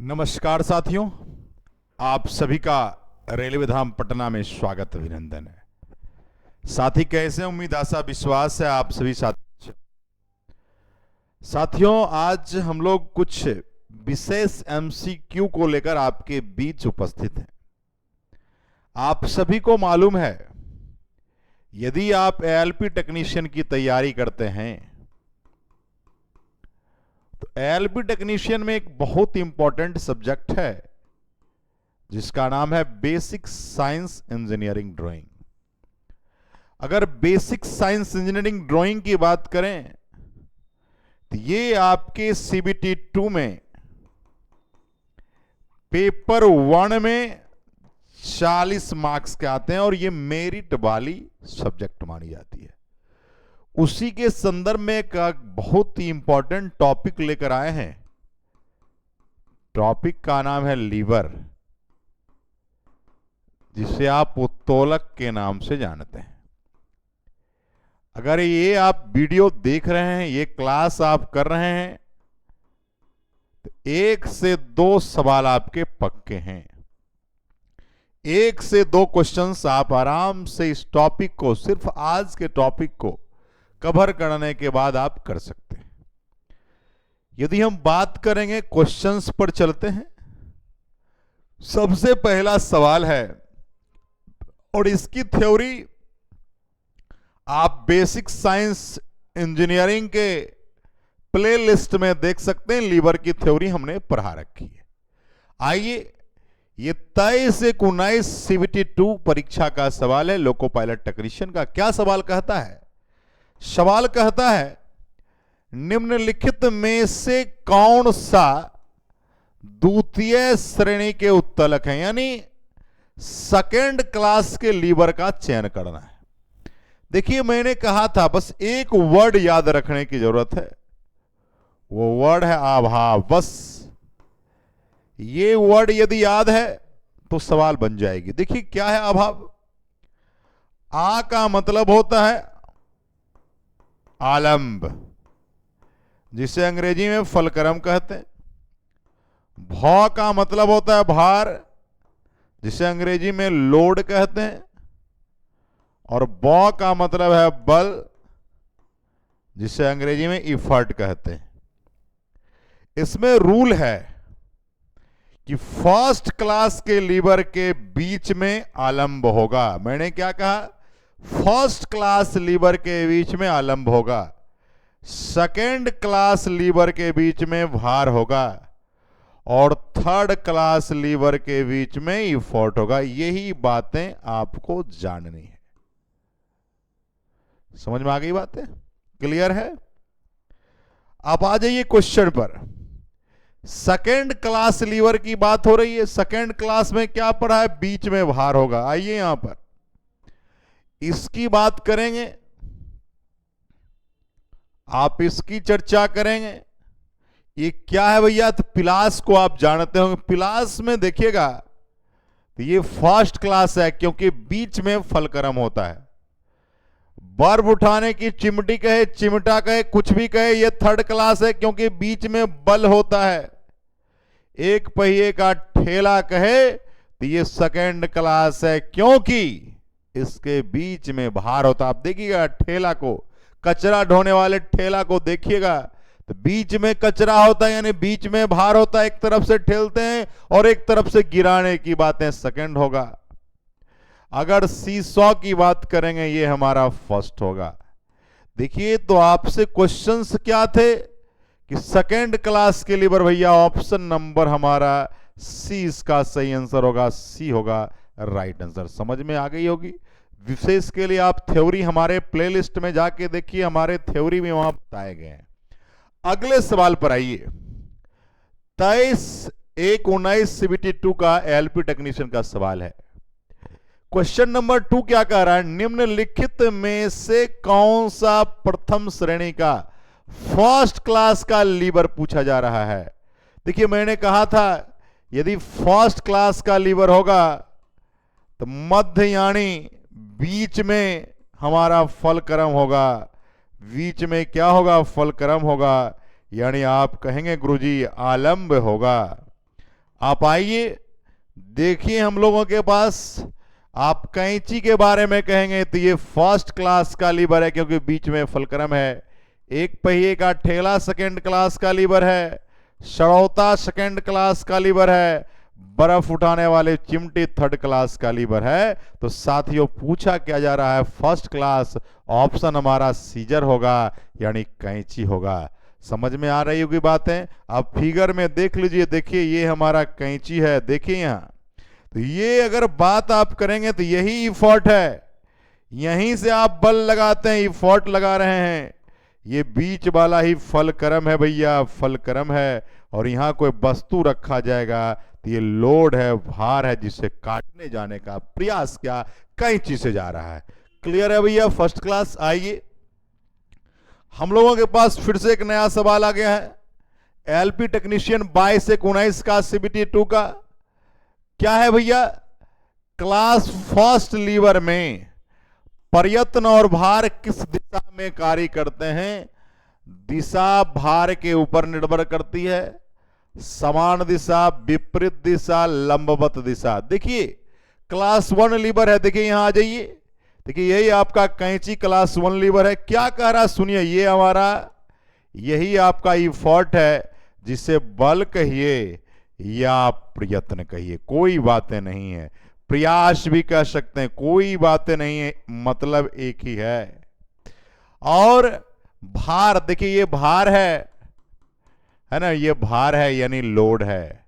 नमस्कार साथियों, आप सभी का रेलवे धाम पटना में स्वागत अभिनंदन है। साथी कैसे हैं? उम्मीद आशा विश्वास है आप सभी साथी। साथियों, आज हम लोग कुछ विशेष एमसीक्यू को लेकर आपके बीच उपस्थित हैं। आप सभी को मालूम है, यदि आप एएलपी टेक्नीशियन की तैयारी करते हैं तो एएलपी टेक्नीशियन में एक बहुत इंपॉर्टेंट सब्जेक्ट है जिसका नाम है बेसिक साइंस इंजीनियरिंग ड्राइंग। अगर बेसिक साइंस इंजीनियरिंग ड्राइंग की बात करें तो ये आपके सीबीटी 2 में पेपर 1 में 40 मार्क्स के आते हैं और ये मेरिट वाली सब्जेक्ट मानी जाती है। उसी के संदर्भ में एक बहुत ही इंपॉर्टेंट टॉपिक लेकर आए हैं। टॉपिक का नाम है लीवर, जिसे आप उत्तोलक के नाम से जानते हैं। अगर ये आप वीडियो देख रहे हैं, ये क्लास आप कर रहे हैं, तो 1 से 2 सवाल आपके पक्के हैं। 1 से 2 क्वेश्चंस आप आराम से इस टॉपिक को, सिर्फ आज के टॉपिक को कवर करने के बाद आप कर सकते हैं। यदि हम बात करेंगे, क्वेश्चंस पर चलते हैं। सबसे पहला सवाल है, और इसकी थ्योरी आप बेसिक साइंस इंजीनियरिंग के प्लेलिस्ट में देख सकते हैं। लीवर की थ्योरी हमने पढ़ा रखी है। आइए, ये 23 से 19 सीबीटी 2 परीक्षा का सवाल है। लोको पायलट टेक्नीशियन का क्या सवाल कहता है? सवाल कहता है, निम्नलिखित में से कौन सा द्वितीय श्रेणी के उत्तोलक है, यानी सेकेंड क्लास के लीवर का चयन करना है। देखिए, मैंने कहा था बस एक वर्ड याद रखने की जरूरत है, वो वर्ड है अभाव। बस ये वर्ड यदि याद है तो सवाल बन जाएगी। देखिए क्या है अभाव। आ का मतलब होता है आलंब, जिसे अंग्रेजी में फलक्रम कहते हैं। भौ का मतलब होता है भार, जिसे अंग्रेजी में लोड कहते हैं। और बौ का मतलब है बल, जिसे अंग्रेजी में इफर्ट कहते हैं। इसमें रूल है कि फर्स्ट क्लास के लीवर के बीच में आलंब होगा। मैंने क्या कहा? फर्स्ट क्लास लीवर के बीच में आलंब होगा, सेकेंड क्लास लीवर के बीच में भार होगा, और थर्ड क्लास लीवर के बीच में इफर्ट होगा। यही बातें आपको जाननी है। समझ में आ गई बातें? क्लियर है? आप आ जाइए क्वेश्चन पर। सेकेंड क्लास लीवर की बात हो रही है। सेकेंड क्लास में क्या पढ़ा है? बीच में भार होगा। आइए यहां पर इसकी बात करेंगे, आप इसकी चर्चा करेंगे। ये क्या है भैया? तो पिलास को आप जानते होंगे। पिलास में देखिएगा तो ये फर्स्ट क्लास है, क्योंकि बीच में फलक्रम होता है। बर्फ उठाने की चिमटी कहे, चिमटा कहे, कुछ भी कहे, ये थर्ड क्लास है, क्योंकि बीच में बल होता है। एक पहिए का ठेला कहे तो ये सेकेंड क्लास है, क्योंकि इसके बीच में भार होता। आप देखिएगा ठेला को, कचरा ढोने वाले ठेला को देखिएगा तो बीच में कचरा होता है, यानी बीच में भार होता है। एक तरफ से ठेलते हैं और एक तरफ से गिराने की बातें सेकंड होगा। अगर सीसॉ की बात करेंगे, ये हमारा फर्स्ट होगा। देखिए, तो आपसे क्वेश्चंस क्या थे कि सेकेंड क्लास के लीवर भैया, ऑप्शन नंबर हमारा सी इसका सही आंसर होगा। सी होगा राइट आंसर। समझ में आ गई होगी। विशेष के लिए आप थ्योरी हमारे प्लेलिस्ट में जाके देखिए, हमारे थ्योरी में वहां बताए गए हैं। अगले सवाल पर आइए। 23/1/19 सीबीटी 2 का एएलपी टेक्नीशियन का सवाल है। क्वेश्चन नंबर 2 क्या कह रहा है? निम्नलिखित में से कौन सा प्रथम श्रेणी का फर्स्ट क्लास का लीवर पूछा जा रहा है। देखिए, मैंने कहा था यदि फर्स्ट क्लास का लीवर होगा तो मध्य यानी बीच में हमारा फलक्रम होगा। बीच में क्या होगा? फलक्रम होगा, यानी आप कहेंगे गुरुजी आलंब होगा। आप आइए, देखिए हम लोगों के पास, आप कैंची के बारे में कहेंगे तो ये फर्स्ट क्लास का लीवर है क्योंकि बीच में फलक्रम है। एक पहिए का ठेला सेकंड क्लास का लीवर है, सड़ौता सेकंड क्लास का लीवर है, बर्फ उठाने वाले चिमटी थर्ड क्लास का लीवर है। तो साथियों पूछा क्या जा रहा है, फर्स्ट क्लास, ऑप्शन हमारा सीजर होगा यानी कैंची होगा। समझ में आ रही होगी बातें। अब फिगर में देख लीजिए, देखिए ये हमारा कैंची है, देखिए यहां, तो ये अगर बात आप करेंगे तो यही इफोर्ट है, यहीं से आप बल लगाते हैं, इफोर्ट लगा रहे हैं। ये बीच वाला ही फलक्रम है भैया, फलक्रम है, और यहां कोई वस्तु रखा जाएगा तो ये लोड है, भार है, जिससे काटने जाने का प्रयास क्या कैंची से जा रहा है। क्लियर है भैया, फर्स्ट क्लास। आइए हम लोगों के पास फिर से एक नया सवाल आ गया है। एलपी टेक्नीशियन 22/19 का सीबीटी 2 का क्या है भैया, क्लास फर्स्ट लीवर में प्रयत्न और भार किस दिशा में कार्य करते हैं। दिशा भार के ऊपर निर्भर करती है, समान दिशा, विपरीत दिशा, लंबवत दिशा। देखिए क्लास 1 लीवर है, देखिए यहां आ जाइए, देखिए यही आपका कैंची क्लास 1 लीवर है। क्या कह रहा सुनिए, ये हमारा यही आपका इफोर्ट है, जिसे बल कहिए या प्रयत्न कहिए, कोई बातें नहीं है, प्रयास भी कह सकते हैं, कोई बातें नहीं है, मतलब एक ही है। और भार, देखिए ये भार है ना, ये भार है यानी लोड है।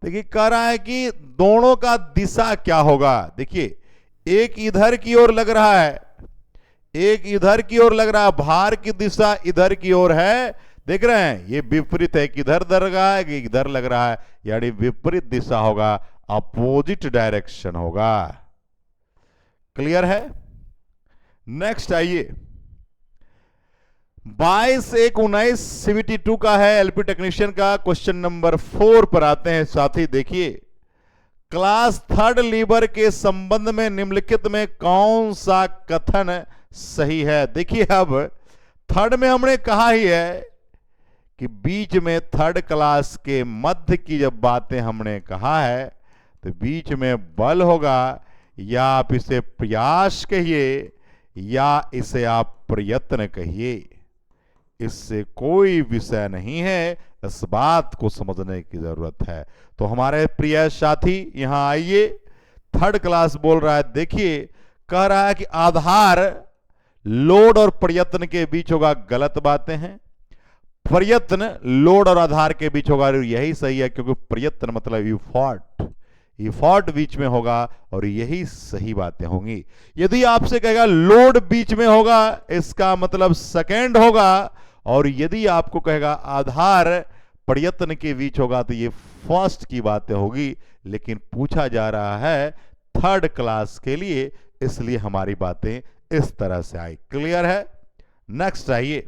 देखिए कह रहा है कि दोनों का दिशा क्या होगा। देखिए एक इधर की ओर लग रहा है, एक इधर की ओर लग रहा है, भार की दिशा इधर की ओर है, देख रहे हैं, ये विपरीत है, कि इधर लग रहा है कि इधर लग रहा है, यानी विपरीत दिशा होगा, अपोजिट डायरेक्शन होगा। क्लियर है। नेक्स्ट आइए, 22/19 सीबीटी 2 का है, एलपी टेक्नीशियन का। क्वेश्चन नंबर 4 पर आते हैं साथी। देखिए क्लास थर्ड लीवर के संबंध में निम्नलिखित में कौन सा कथन सही है। देखिए अब थर्ड में हमने कहा ही है कि बीच में थर्ड क्लास के मध्य की जब बातें हमने कहा है तो बीच में बल होगा, या आप इसे प्रयास कहिए या इसे आप प्रयत्न कहिए, इससे कोई विषय नहीं है, इस बात को समझने की जरूरत है। तो हमारे प्रिय साथी यहां आइए, थर्ड क्लास बोल रहा है, देखिए कह रहा है कि आधार लोड और प्रयत्न के बीच होगा, गलत बातें हैं। प्रयत्न लोड और आधार के बीच होगा, यही सही है, क्योंकि प्रयत्न मतलब इफोर्ट, इफोर्ट बीच में होगा, और यही सही बातें होंगी। यदि आपसे कहेगा लोड बीच में होगा, इसका मतलब सेकेंड होगा, और यदि आपको कहेगा आधार प्रयत्न के बीच होगा तो ये फर्स्ट की बातें होगी। लेकिन पूछा जा रहा है थर्ड क्लास के लिए, इसलिए हमारी बातें इस तरह से आई। क्लियर है। नेक्स्ट आइए,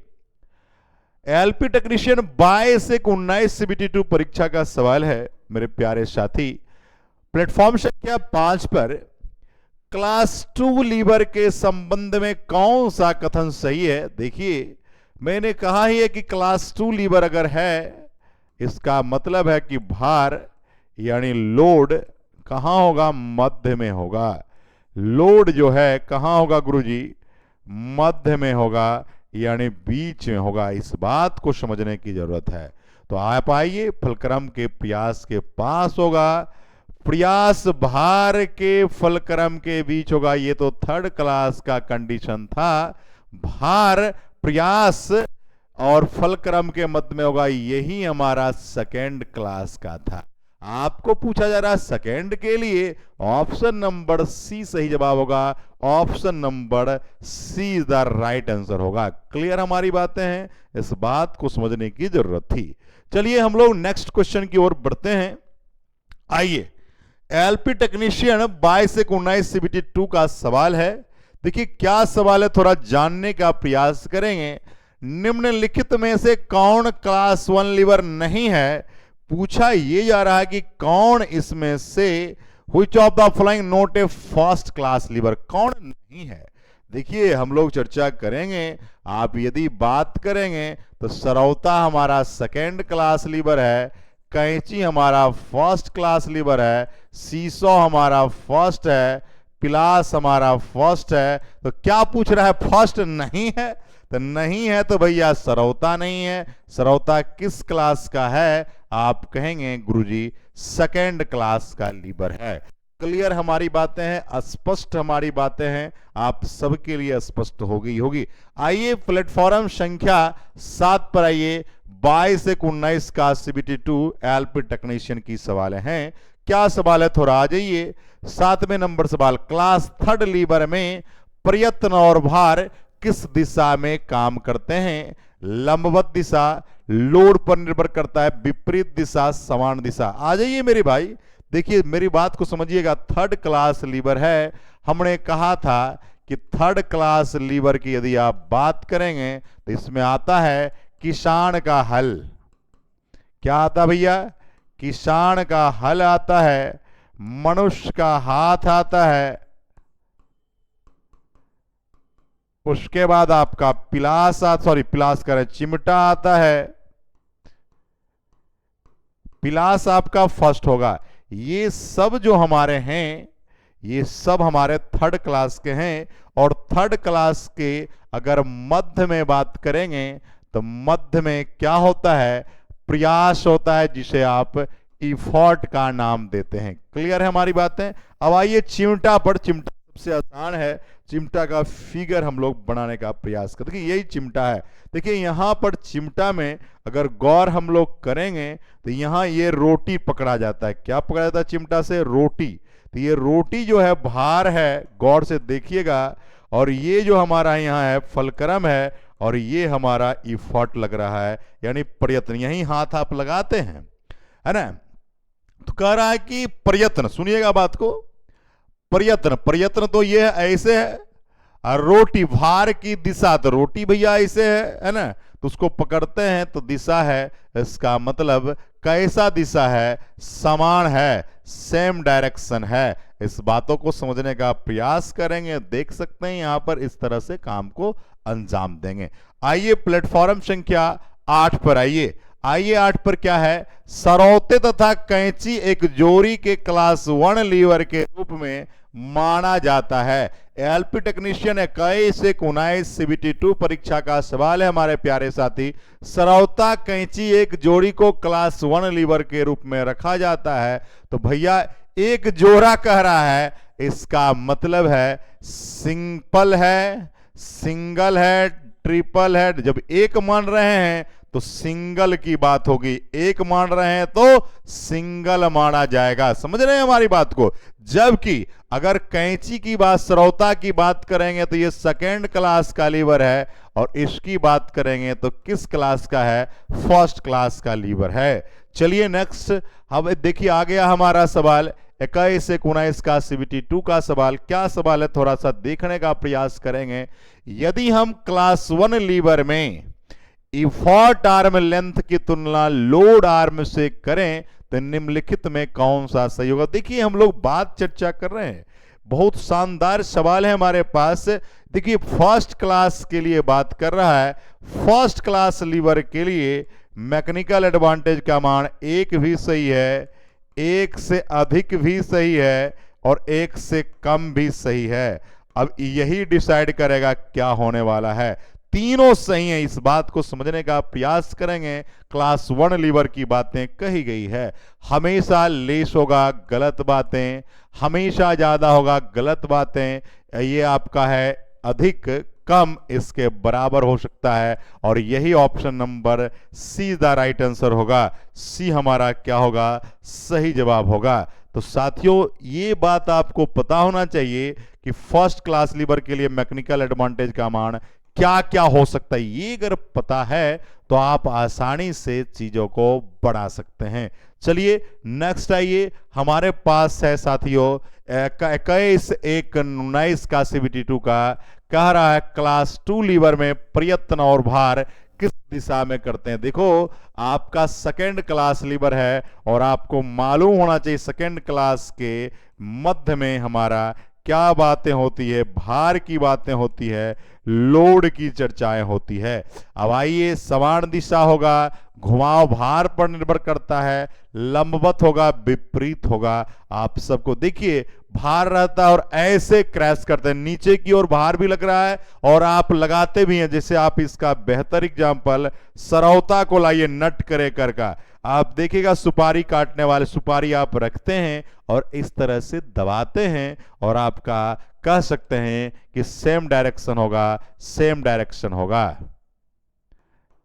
एलपी टेक्नीशियन 22/19 सीबीटी 2 परीक्षा का सवाल है मेरे प्यारे साथी। प्लेटफॉर्म संख्या 5 पर क्लास 2 लीवर के संबंध में कौन सा कथन सही है। देखिए मैंने कहा ही है कि क्लास 2 लीवर अगर है, इसका मतलब है कि भार यानी लोड कहां होगा, मध्य में होगा। लोड जो है कहां होगा गुरुजी, मध्य में होगा, यानी बीच में होगा। इस बात को समझने की जरूरत है। तो आप आइए, फलक्रम के प्रयास के पास होगा, प्रयास भार के फलक्रम के बीच होगा। ये तो थर्ड क्लास का कंडीशन था, भार प्रयास और फलक्रम के मध्य में होगा, यही हमारा सेकेंड क्लास का था। आपको पूछा जा रहा है सेकेंड के लिए, ऑप्शन नंबर सी सही जवाब होगा, option number see the right answer होगा। क्लियर हमारी बातें हैं, इस बात को समझने की जरूरत थी। चलिए हम लोग नेक्स्ट क्वेश्चन की ओर बढ़ते हैं। आइए, एलपी टेक्नीशियन 22/19 सीबीटी 2 का सवाल है। देखिए क्या सवाल है, थोड़ा जानने का प्रयास करेंगे। निम्नलिखित में से कौन क्लास 1 लीवर नहीं है। पूछा यह जा रहा है कि कौन इसमें से which of the following not a first class lever, कौन नहीं है। देखिए हम लोग चर्चा करेंगे, आप यदि बात करेंगे तो सरौता हमारा सेकेंड क्लास लीवर है, कैंची हमारा फर्स्ट क्लास लीवर है, सीसॉ हमारा फर्स्ट है, पिलास हमारा फर्स्ट है। तो क्या पूछ रहा है, फर्स्ट नहीं है? तो नहीं है तो भैया सरौता नहीं है। सरौता किस क्लास का है? आप कहेंगे गुरुजी सेकेंड क्लास का लीवर है। क्लियर हमारी बातें हैं, स्पष्ट हमारी बातें हैं, आप सबके लिए स्पष्ट हो गई होगी। आइए प्लेटफॉर्म संख्या 7 पर आइए। 22 से 19 का सीबीटी 2 एलपी टेक्नीशियन की सवाल हैं। क्या सवाल है, थोड़ा आ जाइए। 7वें नंबर सवाल, क्लास 3 लीवर में प्रयत्न और भार किस दिशा में काम करते हैं? लंबवत दिशा, लोड पर निर्भर करता है, विपरीत दिशा, समान दिशा। आ जाइए मेरे भाई, देखिए मेरी बात को समझिएगा। 3rd क्लास लीवर है। हमने कहा था कि 3rd क्लास लीवर की यदि आप बात करेंगे तो इसमें आता है किसान का हल। क्या आता भैया? किसान का हल आता है, मनुष्य का हाथ आता है, उसके बाद आपका पिलास पिलास का चिमटा आता है। पिलास आपका फर्स्ट होगा। ये सब जो हमारे हैं ये सब हमारे 3rd क्लास के हैं। और 3rd क्लास के अगर मध्य में बात करेंगे तो मध्य में क्या होता है? प्रयास होता है, जिसे आप इफोर्ट का नाम देते हैं। क्लियर है हमारी बातें? अब आइए चिमटा पर। चिमटा सबसे आसान है, चिमटा का फिगर हम लोग बनाने का प्रयास करते हैं। यही चिमटा है। देखिए यहां पर चिमटा में अगर गौर हम लोग करेंगे तो यहां ये रोटी पकड़ा जाता है। क्या पकड़ा जाता है चिमटा से? रोटी। तो ये रोटी जो है भार है, गौर से देखिएगा। और ये जो हमारा यहाँ है फलक्रम है, और ये हमारा इफर्ट लग रहा है, यानी प्रयत्न। यही हाथ आप लगाते हैं, है ना? तो कह रहा है कि प्रयत्न, सुनिएगा बात को। प्रयत्न तो ये ऐसे है, और रोटी भार की दिशा, तो रोटी भैया ऐसे है ना? तो उसको पकड़ते हैं तो दिशा है, इसका मतलब कैसा दिशा है? समान है, सेम डायरेक्शन है। इस बातों को समझने का प्रयास करेंगे, देख सकते हैं यहां पर इस तरह से काम को अंजाम देंगे। आइए प्लेटफॉर्म संख्या 8 पर आइए। 8 पर क्या है? सरौते तथा कैंची एक जोड़ी के क्लास 1 लीवर के रूप में माना जाता है। एलपी टेक्नीशियन 21 से 19 सीबीटी 2 परीक्षा का सवाल है हमारे प्यारे साथी। सरौता कैंची एक जोड़ी को क्लास 1 लीवर के रूप में रखा जाता है। तो भैया एक जोड़ा कह रहा है, इसका मतलब है सिंपल है, सिंगल है, ट्रिपल है। जब एक मान रहे हैं तो सिंगल की बात होगी, एक मान रहे हैं तो सिंगल माना जाएगा। समझ रहे हैं हमारी बात को? जबकि अगर कैंची की बात, सरौता की बात करेंगे तो ये 2nd क्लास का लीवर है, और इसकी बात करेंगे तो किस क्लास का है? 1st क्लास का लीवर है। चलिए नेक्स्ट, अब देखिए आ गया हमारा सवाल 21 से 19 का सीबीटी 2 का सवाल। क्या सवाल है, थोड़ा सा देखने का प्रयास करेंगे। यदि हम क्लास 1 लीवर में इफोर्ट आर्म लेंथ की तुलना लोड आर्म से करें तो निम्नलिखित में कौन सा सही होगा? देखिए हम लोग बात चर्चा कर रहे हैं, बहुत शानदार सवाल है हमारे पास। देखिए 1st क्लास के लिए बात कर रहा है। 1st क्लास लीवर के लिए मैकेनिकल एडवांटेज का मान 1 भी सही है, 1 से अधिक भी सही है, और 1 से कम भी सही है। अब यही डिसाइड करेगा क्या होने वाला है। तीनों सही हैं, इस बात को समझने का प्रयास करेंगे। क्लास 1 लीवर की बातें कही गई है। हमेशा लेस होगा गलत बातें, हमेशा ज्यादा होगा गलत बातें। ये आपका है अधिक, कम, इसके बराबर हो सकता है। और यही option number see the right answer होगा। सी हमारा क्या होगा? सही जवाब होगा। तो साथियों ये बात आपको पता होना चाहिए कि 1st क्लास लीवर के लिए मैकेनिकल एडवांटेज का मान क्या क्या हो सकता है। ये अगर पता है तो आप आसानी से चीजों को बढ़ा सकते हैं। चलिए नेक्स्ट आइए, हमारे पास है साथियों 21 एक 19 का सीबीटी 2 का। कह रहा है क्लास 2 लीवर में प्रयत्न और भार किस दिशा में करते हैं। देखो आपका 2nd क्लास लीवर है, और आपको मालूम होना चाहिए 2nd क्लास के मध्य में हमारा क्या बातें होती है? भार की बातें होती है, लोड की चर्चाएं होती है। अब आइए समान दिशा होगा, घुमाव भार पर निर्भर करता है, लंबवत होगा, विपरीत होगा। आप सबको देखिए भार रहता है और ऐसे क्रैश करते हैं, नीचे की ओर भार भी लग रहा है और आप लगाते भी हैं। जैसे आप इसका बेहतर एग्जांपल सरौता को लाइए, नट करे कर का, आप देखिएगा सुपारी काटने वाले, सुपारी आप रखते हैं और इस तरह से दबाते हैं और आपका कह सकते हैं कि सेम डायरेक्शन होगा, सेम डायरेक्शन होगा।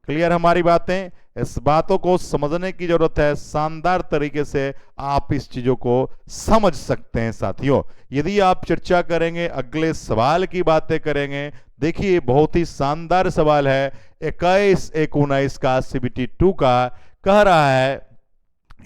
क्लियर हमारी बातें? इस बातों को समझने की जरूरत है, शानदार तरीके से आप इस चीजों को समझ सकते हैं साथियों। यदि आप चर्चा करेंगे, अगले सवाल की बातें करेंगे, देखिए बहुत ही शानदार सवाल है 21-19 का CBT 2 का। कह रहा है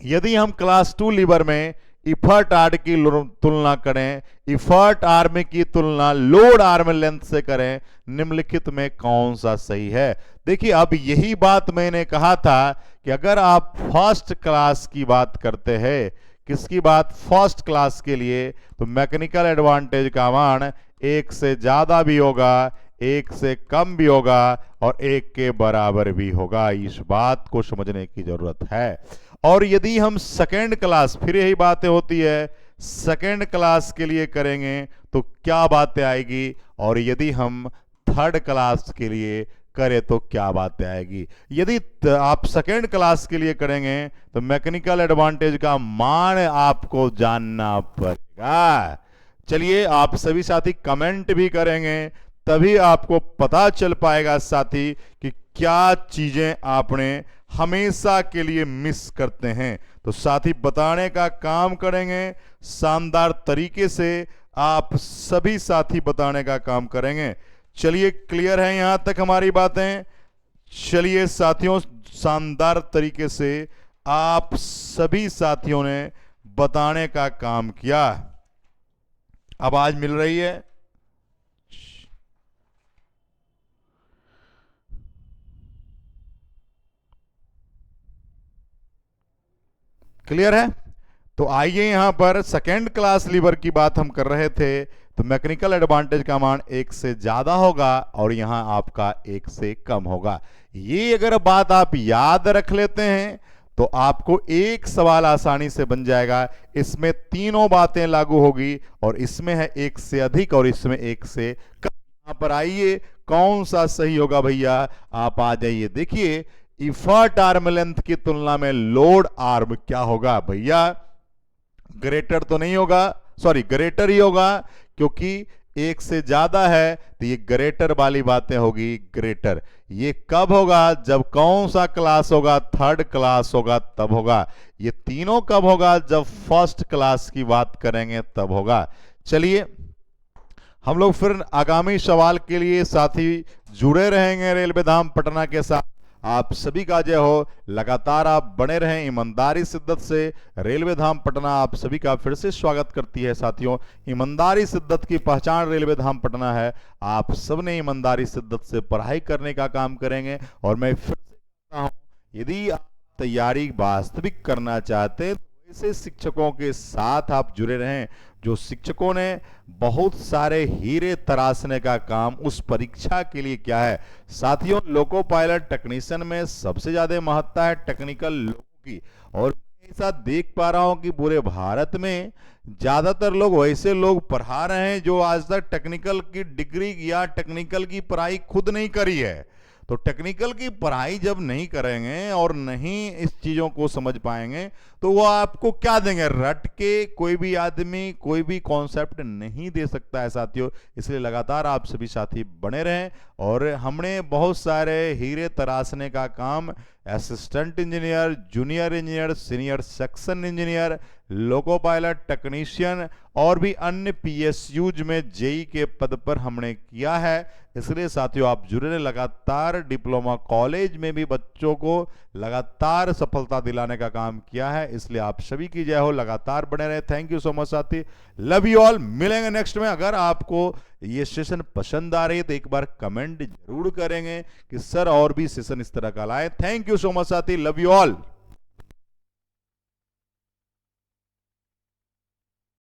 यदि हम क्लास 2 लीवर में इफर्ट आर की तुलना करें, इफर्ट आर्म की तुलना लोड आर्म लेंथ से करें, निम्नलिखित में कौन सा सही है? देखिए अब यही बात मैंने कहा था कि अगर आप फर्स्ट क्लास की बात करते हैं, किसकी बात? फर्स्ट क्लास के लिए, तो मैकेनिकल एडवांटेज का मान 1 से ज्यादा भी होगा, 1 से कम भी होगा और 1 के बराबर भी होगा। इस बात को समझने की जरूरत है। और यदि हम सेकेंड क्लास, फिर यही बातें होती है, सेकेंड क्लास के लिए करेंगे तो क्या बातें आएगी, और यदि हम थर्ड क्लास के लिए करें तो क्या बातें आएगी। यदि आप सेकेंड क्लास के लिए करेंगे तो मैकेनिकल एडवांटेज का मान आपको जानना पड़ेगा। चलिए आप सभी साथी कमेंट भी करेंगे, तभी आपको पता चल पाएगा साथी कि क्या चीजें आपने हमेशा के लिए मिस करते हैं। तो साथी बताने का काम करेंगे, शानदार तरीके से आप सभी साथी बताने का काम करेंगे। चलिए क्लियर है यहां तक हमारी बातें? चलिए साथियों, शानदार तरीके से आप सभी साथियों ने बताने का काम किया। आवाज मिल रही है? क्लियर है? तो आइए यहां पर सेकेंड क्लास लीवर की बात हम कर रहे थे, तो मैकेनिकल एडवांटेज का मान 1 से ज्यादा होगा और यहां आपका 1 से कम होगा। ये अगर बात आप याद रख लेते हैं तो आपको एक सवाल आसानी से बन जाएगा। इसमें तीनों बातें लागू होगी और इसमें है 1 से अधिक और इसमें 1 से कम। यहां पर आइए कौन सा सही होगा भैया, आप आ जाइए। देखिए इफर्ट आर्म लेंथ की तुलना में लोड आर्म क्या होगा भैया? ग्रेटर तो नहीं होगा, सॉरी ग्रेटर ही होगा, क्योंकि 1 से ज्यादा है तो ये ग्रेटर वाली बातें होगी, ग्रेटर। ये कब होगा? जब कौन सा क्लास होगा? थर्ड क्लास होगा तब होगा। ये तीनों कब होगा? जब फर्स्ट क्लास की बात करेंगे तब होगा। चलिए हम लोग फिर आगामी सवाल के लिए साथी जुड़े रहेंगे रेलवे धाम पटना के साथ। आप सभी का जय हो, लगातार आप बने रहें ईमानदारी शिद्दत से। रेलवे धाम पटना आप सभी का फिर से स्वागत करती है साथियों। ईमानदारी शिद्दत की पहचान रेलवे धाम पटना है। आप सब ने ईमानदारी शिद्दत से पढ़ाई करने का काम करेंगे और मैं फिर से कहता हूं, यदि आप तैयारी वास्तविक करना चाहते हैं तो ऐसे शिक्षकों के साथ आप जुड़े रहें जो शिक्षकों ने बहुत सारे हीरे तराशने का काम उस परीक्षा के लिए किया है। साथियों लोको पायलट टेक्नीशियन में सबसे ज्यादा महत्ता है टेक्निकल लोगों की, और मैं ऐसा देख पा रहा हूं कि पूरे भारत में ज्यादातर लोग वैसे लोग पढ़ा रहे हैं जो आज तक टेक्निकल की डिग्री या टेक्निकल की पढ़ाई खुद नहीं करी है। तो टेक्निकल की पढ़ाई जब नहीं करेंगे और नहीं इस चीजों को समझ पाएंगे तो वो आपको क्या देंगे? रट के कोई भी आदमी कोई भी कॉन्सेप्ट नहीं दे सकता है साथियों। इसलिए लगातार आप सभी साथी बने रहें। और हमने बहुत सारे हीरे तराशने का काम assistant engineer, junior engineer, senior section engineer, loco pilot technician और भी अन्य PSUज में जेई के पद पर हमने किया है। इसलिए साथियों आप जुड़े रहे। लगातार डिप्लोमा कॉलेज में भी बच्चों को लगातार सफलता दिलाने का काम किया है। इसलिए आप सभी की जय हो, लगातार बने रहे। थैंक यू सो मच साथी, लव यू ऑल। मिलेंगे नेक्स्ट में। अगर आपको ये सेशन पसंद आ रही है तो एक बार कमेंट जरूर करेंगे कि सर और भी सेशन इस तरह का लाए। थैंक यू सो मच साथी, लव यू ऑल।